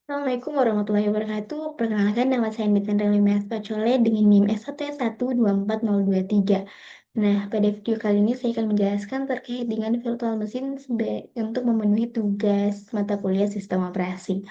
Assalamualaikum warahmatullahi wabarakatuh. Perkenalkan nama saya Niken Relimas Pacole dengan NIM S1S1240223. Nah, pada video kali ini saya akan menjelaskan terkait dengan virtual mesin untuk memenuhi tugas mata kuliah sistem operasi.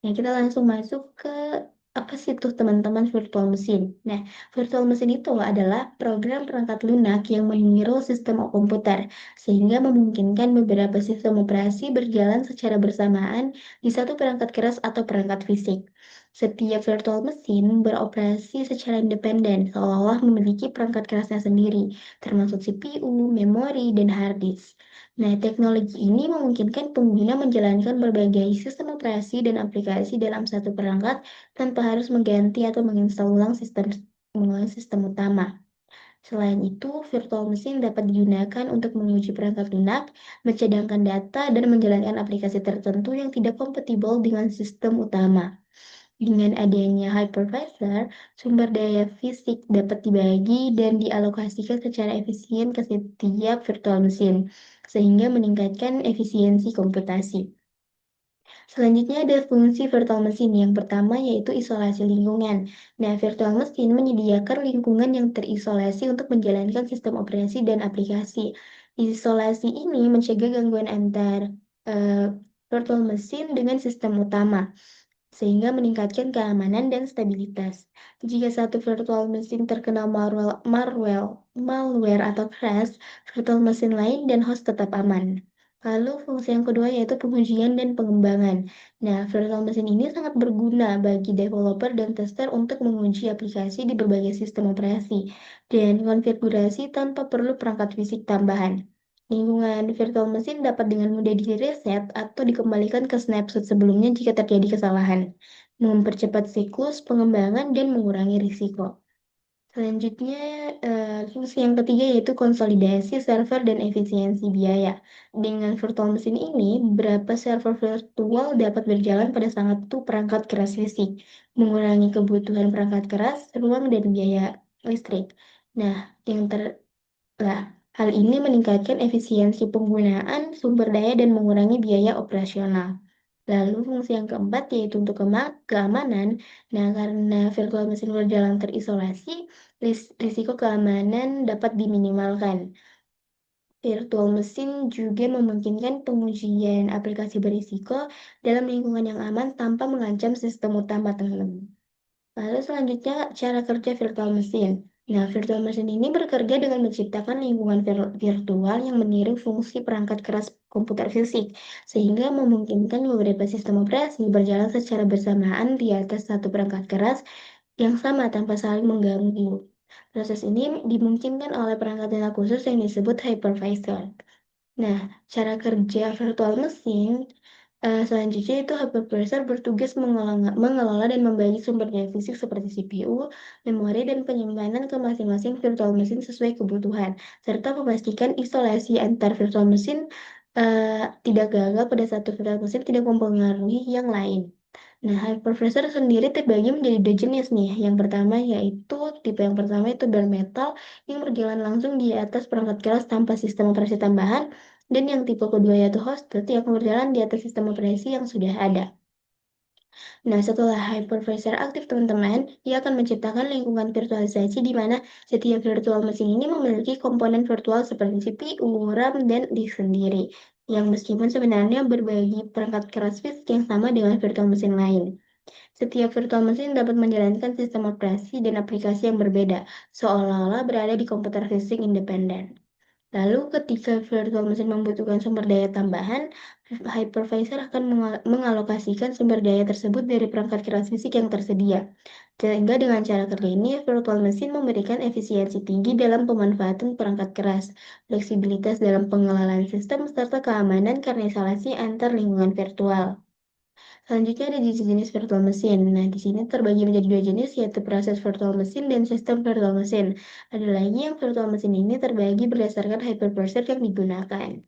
Nah, kita langsung masuk ke apa sih tuh teman-teman virtual mesin. Nah, virtual mesin itu adalah program perangkat lunak yang meniru sistem komputer, sehingga memungkinkan beberapa sistem operasi berjalan secara bersamaan di satu perangkat keras atau perangkat fisik. Setiap virtual mesin beroperasi secara independen, seolah-olah memiliki perangkat kerasnya sendiri, termasuk CPU, memori, dan hard disk. Nah, teknologi ini memungkinkan pengguna menjalankan berbagai sistem operasi dan aplikasi dalam satu perangkat tanpa harus mengganti atau menginstal ulang sistem utama. Selain itu, virtual machine dapat digunakan untuk menguji perangkat lunak, mencadangkan data, dan menjalankan aplikasi tertentu yang tidak kompatibel dengan sistem utama. Dengan adanya hypervisor, sumber daya fisik dapat dibagi dan dialokasikan secara efisien ke setiap virtual mesin, sehingga meningkatkan efisiensi komputasi. Selanjutnya ada fungsi virtual mesin. Yang pertama yaitu isolasi lingkungan. Nah, virtual mesin menyediakan lingkungan yang terisolasi untuk menjalankan sistem operasi dan aplikasi. Isolasi ini mencegah gangguan antar eh, virtual mesin dengan sistem utama, sehingga meningkatkan keamanan dan stabilitas. Jika satu virtual mesin terkena malware atau crash, virtual mesin lain dan host tetap aman. Lalu fungsi yang kedua yaitu pengujian dan pengembangan. Nah, virtual mesin ini sangat berguna bagi developer dan tester untuk menguji aplikasi di berbagai sistem operasi dan konfigurasi tanpa perlu perangkat fisik tambahan. Lingkungan virtual mesin dapat dengan mudah di-reset atau dikembalikan ke snapshot sebelumnya jika terjadi kesalahan, mempercepat siklus pengembangan dan mengurangi risiko. Selanjutnya, fungsi yang ketiga yaitu konsolidasi server dan efisiensi biaya. Dengan virtual mesin ini, beberapa server virtual dapat berjalan pada satu perangkat keras fisik, mengurangi kebutuhan perangkat keras, ruang, dan biaya listrik. Nah, yang ter Nah, hal ini meningkatkan efisiensi penggunaan sumber daya dan mengurangi biaya operasional. Lalu fungsi yang keempat yaitu untuk keamanan. Nah, karena virtual mesin berjalan terisolasi, risiko keamanan dapat diminimalkan. Virtual mesin juga memungkinkan pengujian aplikasi berisiko dalam lingkungan yang aman tanpa mengancam sistem utama teman-teman. Lalu selanjutnya cara kerja virtual mesin. Nah, virtual mesin ini bekerja dengan menciptakan lingkungan virtual yang meniru fungsi perangkat keras komputer fisik, sehingga memungkinkan beberapa sistem operasi berjalan secara bersamaan di atas satu perangkat keras yang sama tanpa saling mengganggu. Proses ini dimungkinkan oleh perangkat data khusus yang disebut hypervisor. Nah, cara kerja virtual mesin selanjutnya itu hypervisor bertugas mengelola dan membagi sumber daya fisik seperti CPU, memori, dan penyimpanan ke masing-masing virtual mesin sesuai kebutuhan, serta memastikan isolasi antar virtual mesin tidak gagal pada satu virtual mesin tidak mempengaruhi yang lain. Nah, hypervisor sendiri terbagi menjadi dua jenis nih. Yang pertama yaitu tipe yang pertama itu bare metal yang berjalan langsung di atas perangkat keras tanpa sistem operasi tambahan, dan yang tipe kedua yaitu hosted yang berjalan di atas sistem operasi yang sudah ada. Nah, setelah hypervisor aktif teman-teman, ia akan menciptakan lingkungan virtualisasi di mana setiap virtual mesin ini memiliki komponen virtual seperti CPU, RAM, dan disk sendiri, yang meskipun sebenarnya berbagi perangkat keras fisik yang sama dengan virtual mesin lain. Setiap virtual mesin dapat menjalankan sistem operasi dan aplikasi yang berbeda, seolah-olah berada di komputer fisik independen. Lalu ketika virtual mesin membutuhkan sumber daya tambahan, hypervisor akan mengalokasikan sumber daya tersebut dari perangkat keras fisik yang tersedia. Sehingga dengan cara kerja ini, virtual mesin memberikan efisiensi tinggi dalam pemanfaatan perangkat keras, fleksibilitas dalam pengelolaan sistem, serta keamanan karena isolasi antar lingkungan virtual. Selanjutnya ada jenis virtual mesin. Nah, di sini terbagi menjadi dua jenis, yaitu proses virtual mesin dan sistem virtual mesin. Ada lagi yang virtual mesin ini terbagi berdasarkan hypervisor yang digunakan.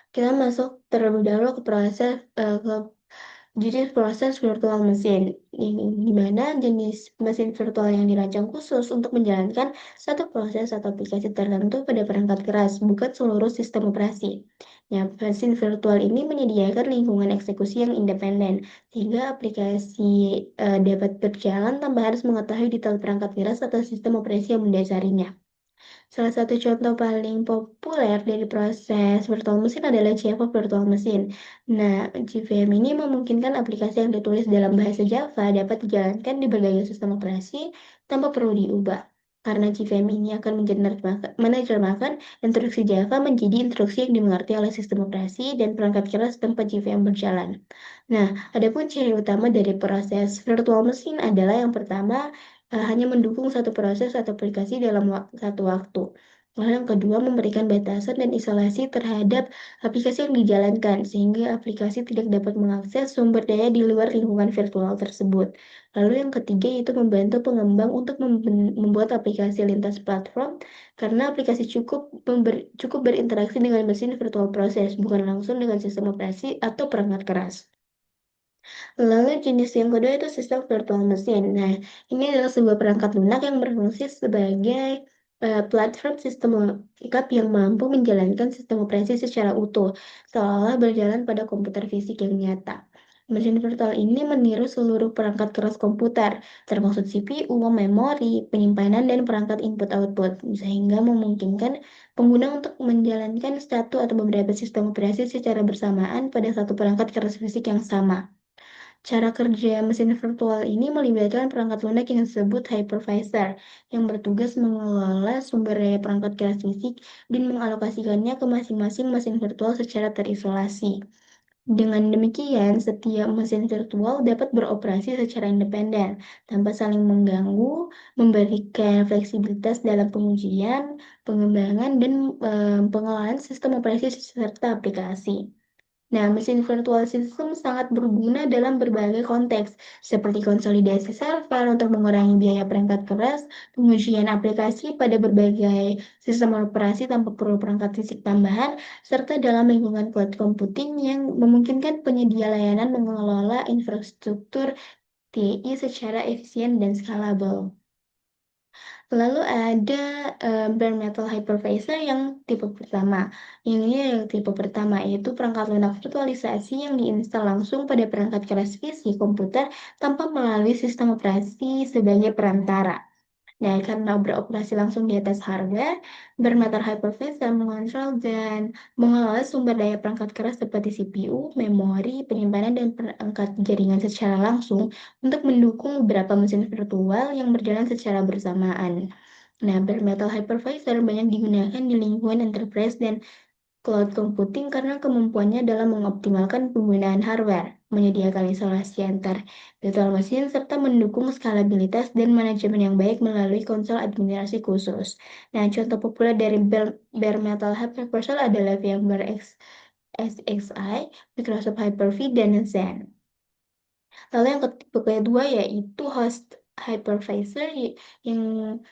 Kita masuk terlebih dahulu ke ke jenis proses virtual mesin, di mana jenis mesin virtual yang dirancang khusus untuk menjalankan satu proses atau aplikasi tertentu pada perangkat keras, bukan seluruh sistem operasi. Nah, mesin virtual ini menyediakan lingkungan eksekusi yang independen, sehingga aplikasi dapat berjalan tanpa harus mengetahui detail perangkat keras atau sistem operasi yang mendasarinya. Salah satu contoh paling populer dari proses virtual machine adalah Java Virtual Machine. Nah, JVM ini memungkinkan aplikasi yang ditulis dalam bahasa Java dapat dijalankan di berbagai sistem operasi tanpa perlu diubah. Karena JVM ini akan menerjemahkan instruksi Java menjadi instruksi yang dimengerti oleh sistem operasi dan perangkat keras tempat JVM berjalan. Nah, adapun ciri utama dari proses virtual machine adalah yang pertama, hanya mendukung satu proses atau aplikasi dalam satu waktu. Lalu yang kedua, memberikan batasan dan isolasi terhadap aplikasi yang dijalankan, sehingga aplikasi tidak dapat mengakses sumber daya di luar lingkungan virtual tersebut. Lalu yang ketiga, yaitu membantu pengembang untuk membuat aplikasi lintas platform, karena aplikasi cukup berinteraksi dengan mesin virtual proses, bukan langsung dengan sistem operasi atau perangkat keras. Lalu jenis yang kedua itu sistem virtual machine. Nah, ini adalah sebuah perangkat lunak yang berfungsi sebagai platform sistem lengkap yang mampu menjalankan sistem operasi secara utuh, seolah berjalan pada komputer fisik yang nyata. Mesin virtual ini meniru seluruh perangkat keras komputer, termasuk CPU, memori, penyimpanan, dan perangkat input-output, sehingga memungkinkan pengguna untuk menjalankan satu atau beberapa sistem operasi secara bersamaan pada satu perangkat keras fisik yang sama. Cara kerja mesin virtual ini melibatkan perangkat lunak yang disebut hypervisor, yang bertugas mengelola sumber daya perangkat keras fisik dan mengalokasikannya ke masing-masing mesin virtual secara terisolasi. Dengan demikian, setiap mesin virtual dapat beroperasi secara independen, tanpa saling mengganggu, memberikan fleksibilitas dalam pengujian, pengembangan, dan pengelolaan sistem operasi serta aplikasi. Nah, mesin virtual system sangat berguna dalam berbagai konteks, seperti konsolidasi server untuk mengurangi biaya perangkat keras, pengujian aplikasi pada berbagai sistem operasi tanpa perlu perangkat fisik tambahan, serta dalam lingkungan cloud computing yang memungkinkan penyedia layanan mengelola infrastruktur TI secara efisien dan skalabel. Lalu ada bare metal hypervisor yang tipe pertama. Ini yang tipe pertama yaitu perangkat lunak virtualisasi yang diinstal langsung pada perangkat keras fisik komputer tanpa melalui sistem operasi sebagai perantara. Nah, karena beroperasi langsung di atas hardware, bare metal hypervisor mengontrol dan mengelola sumber daya perangkat keras seperti CPU, memori, penyimpanan, dan perangkat jaringan secara langsung untuk mendukung beberapa mesin virtual yang berjalan secara bersamaan. Nah, bare metal hypervisor banyak digunakan di lingkungan enterprise dan cloud computing karena kemampuannya dalam mengoptimalkan penggunaan hardware, menyediakan isolasi antar virtual machine, serta mendukung skalabilitas dan manajemen yang baik melalui konsol administrasi khusus. Nah, contoh populer dari bare metal hypervisor adalah VMware SXI, Microsoft Hyper-V, dan Zen. Lalu yang kedua yaitu host hypervisor yang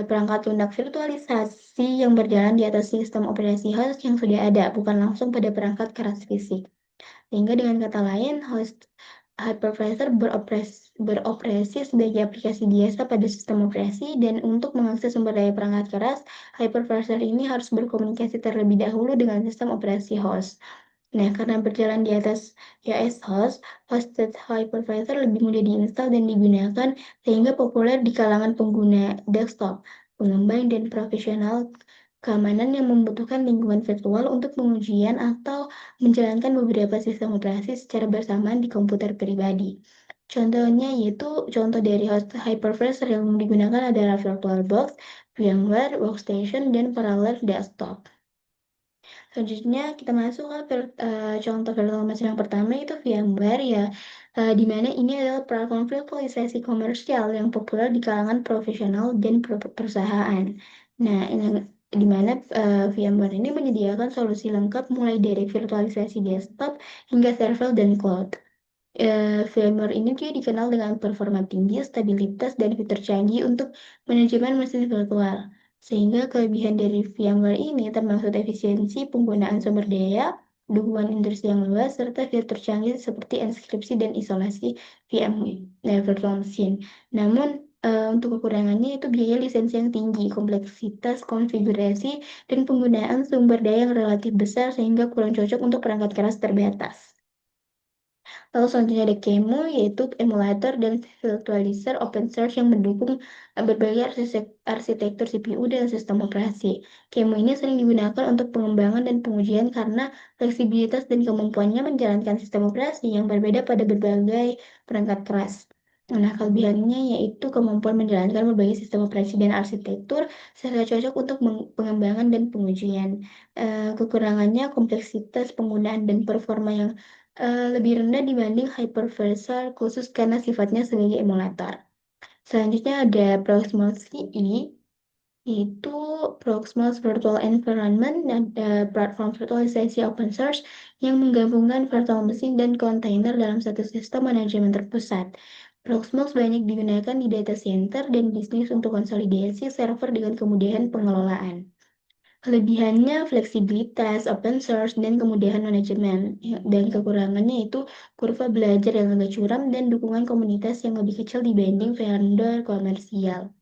perangkat lunak virtualisasi yang berjalan di atas sistem operasi host yang sudah ada, bukan langsung pada perangkat keras fisik. Sehingga dengan kata lain, host hypervisor beroperasi sebagai aplikasi biasa pada sistem operasi dan untuk mengakses sumber daya perangkat keras, hypervisor ini harus berkomunikasi terlebih dahulu dengan sistem operasi host. Nah, karena berjalan di atas OS host, hosted hypervisor lebih mudah diinstal dan digunakan sehingga populer di kalangan pengguna desktop, pengembang, dan profesional keamanan yang membutuhkan lingkungan virtual untuk pengujian atau menjalankan beberapa sistem operasi secara bersamaan di komputer pribadi. Contohnya yaitu contoh dari host hypervisor yang digunakan adalah VirtualBox, VMware Workstation, dan Parallel Desktop. Selanjutnya kita masuk ke contoh virtual machine yang pertama itu VMware ya, di mana ini adalah platform virtualisasi komersial yang populer di kalangan profesional dan perusahaan. Nah, di mana VMware ini menyediakan solusi lengkap mulai dari virtualisasi desktop hingga server dan cloud. VMware ini juga dikenal dengan performa tinggi, stabilitas, dan fitur canggih untuk manajemen mesin virtual. Sehingga kelebihan dari VMware ini termasuk efisiensi penggunaan sumber daya, dukungan industri yang luas, serta fitur canggih seperti enskripsi dan isolasi virtual machine. Namun, Untuk kekurangannya itu biaya lisensi yang tinggi, kompleksitas konfigurasi, dan penggunaan sumber daya yang relatif besar sehingga kurang cocok untuk perangkat keras terbatas. Lalu selanjutnya ada Qemu, yaitu emulator dan virtualizer open source yang mendukung berbagai arsitektur CPU dan sistem operasi. Qemu ini sering digunakan untuk pengembangan dan pengujian karena fleksibilitas dan kemampuannya menjalankan sistem operasi yang berbeda pada berbagai perangkat keras. Nah, kelebihannya yaitu kemampuan menjalankan berbagai sistem operasi dan arsitektur serta cocok untuk pengembangan dan pengujian. Kekurangannya kompleksitas penggunaan dan performa yang lebih rendah dibanding hypervisor khusus karena sifatnya sebagai emulator. Selanjutnya ada Proxmox VE, yaitu Proxmox Virtual Environment dan platform virtualisasi open source yang menggabungkan virtual mesin dan kontainer dalam satu sistem manajemen terpusat. Proxmox banyak digunakan di data center dan bisnis untuk konsolidasi server dengan kemudahan pengelolaan. Kelebihannya fleksibilitas, open source, dan kemudahan manajemen. Dan kekurangannya itu kurva belajar yang agak curam dan dukungan komunitas yang lebih kecil dibanding vendor komersial.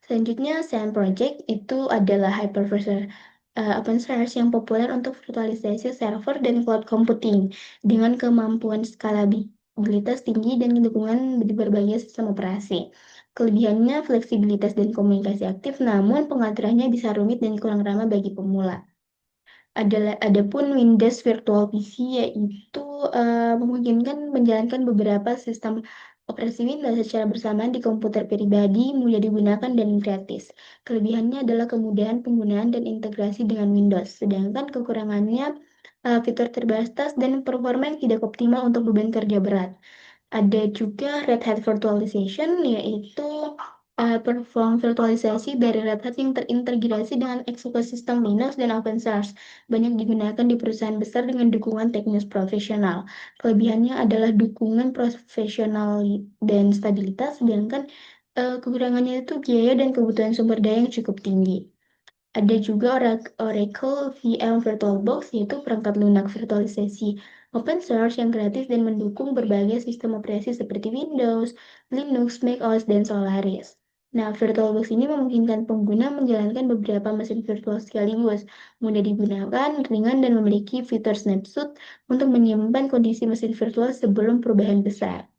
Selanjutnya, Xen Project itu adalah hypervisor open source yang populer untuk virtualisasi server dan cloud computing dengan kemampuan skalabilitas tinggi dan dukungan di berbagai sistem operasi. Kelebihannya fleksibilitas dan komunikasi aktif, namun pengaturannya bisa rumit dan kurang ramah bagi pemula. Adapun Windows Virtual PC yaitu memungkinkan menjalankan beberapa sistem operasi Windows secara bersamaan di komputer pribadi, mudah digunakan dan gratis. Kelebihannya adalah kemudahan penggunaan dan integrasi dengan Windows, sedangkan kekurangannya fitur terbatas dan performa yang tidak optimal untuk beban kerja berat. Ada juga Red Hat Virtualization, yaitu platform virtualisasi dari Red Hat yang terintegrasi dengan ekosistem Linux dan open source. Banyak digunakan di perusahaan besar dengan dukungan teknis profesional. Kelebihannya adalah dukungan profesional dan stabilitas, sedangkan kekurangannya itu biaya dan kebutuhan sumber daya yang cukup tinggi. Ada juga Oracle VM VirtualBox, yaitu perangkat lunak virtualisasi open source yang gratis dan mendukung berbagai sistem operasi seperti Windows, Linux, macOS, dan Solaris. Nah, VirtualBox ini memungkinkan pengguna menjalankan beberapa mesin virtual sekaligus, mudah digunakan, ringan, dan memiliki fitur snapshot untuk menyimpan kondisi mesin virtual sebelum perubahan besar.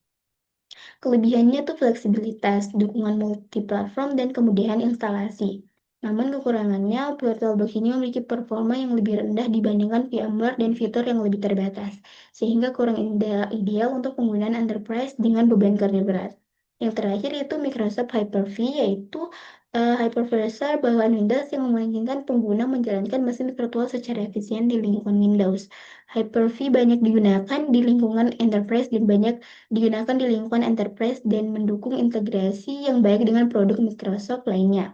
Kelebihannya tuh fleksibilitas, dukungan multi-platform, dan kemudahan instalasi. Namun kekurangannya, VirtualBox ini memiliki performa yang lebih rendah dibandingkan VMware dan fitur yang lebih terbatas, sehingga kurang ideal untuk penggunaan enterprise dengan beban kerja berat. Yang terakhir itu Microsoft Hyper-V, yaitu hypervisor bawaan Windows yang memungkinkan pengguna menjalankan mesin virtual secara efisien di lingkungan Windows. Hyper-V banyak digunakan di lingkungan enterprise dan banyak digunakan di lingkungan enterprise dan mendukung integrasi yang baik dengan produk Microsoft lainnya.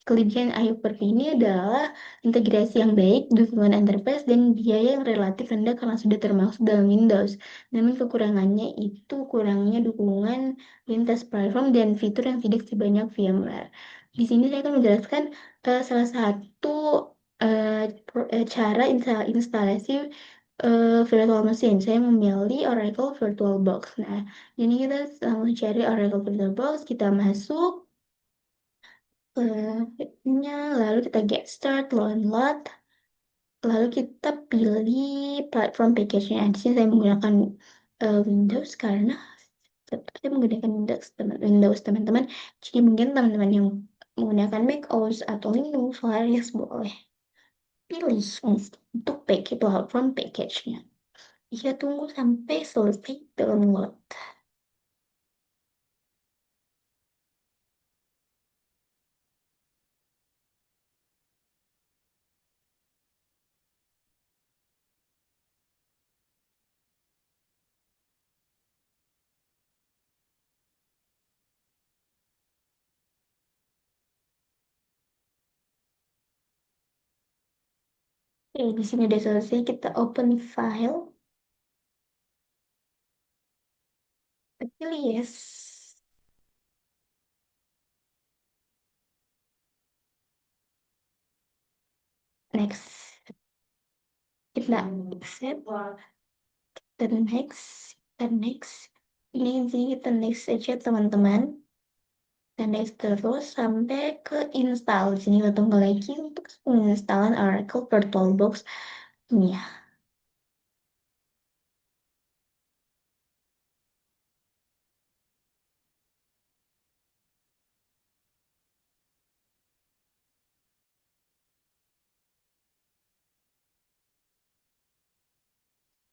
Kelebihan Hyper-V ini adalah integrasi yang baik, dukungan enterprise, dan biaya yang relatif rendah karena sudah termasuk dalam Windows. Namun kekurangannya itu kurangnya dukungan lintas platform dan fitur yang tidak sebanyak VMware. Di sini saya akan menjelaskan salah satu cara instalasi virtual machine. Saya memilih Oracle VirtualBox. Nah, ini kita langsung cari Oracle VirtualBox, kita masuk nya, lalu kita get start, download, lalu kita pilih platform package-nya. Di sini saya menggunakan Windows karena saya menggunakan Windows teman-teman. Jadi mungkin teman-teman yang menggunakan Mac OS atau Linux, Solaris boleh pilih untuk package platform package-nya. Iya, tunggu sampai selesai download. Oke, di sini udah selesai. Kita open file. Pilih yes. Next. Kita accept. Kita next. Ini sih kita next aja teman-teman. Next terus sampai ke install. Di sini kita tunggu lagi untuk penginstalan Oracle VirtualBox ini ya.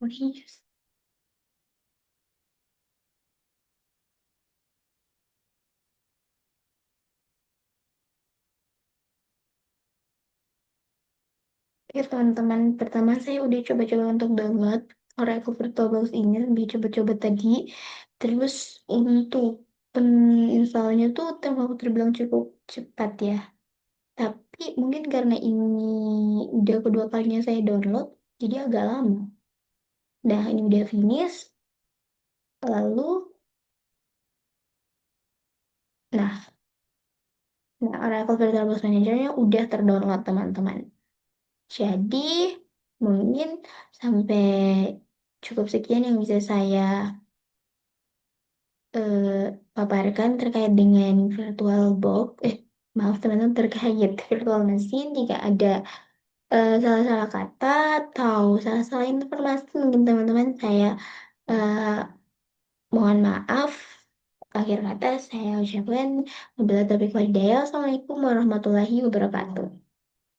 Oke. Oke teman-teman, pertama saya udah coba-coba untuk download Oracle VirtualBox ini, udah coba-coba tadi. Terus untuk penginstalnya tuh terbilang cukup cepat ya. Tapi mungkin karena ini udah kedua kalinya saya download, jadi agak lama. Nah, ini udah finish. Lalu, nah, Oracle VirtualBox Manager-nya udah terdownload teman-teman. Jadi, mungkin sampai cukup sekian yang bisa saya paparkan terkait dengan VirtualBox. Maaf teman-teman, terkait virtual machine. Jika ada salah-salah kata atau salah-salah informasi, mungkin teman-teman saya eh, mohon maaf. Akhir kata saya ucapkan wabillahi taufiq wal hidayah. Assalamualaikum warahmatullahi wabarakatuh.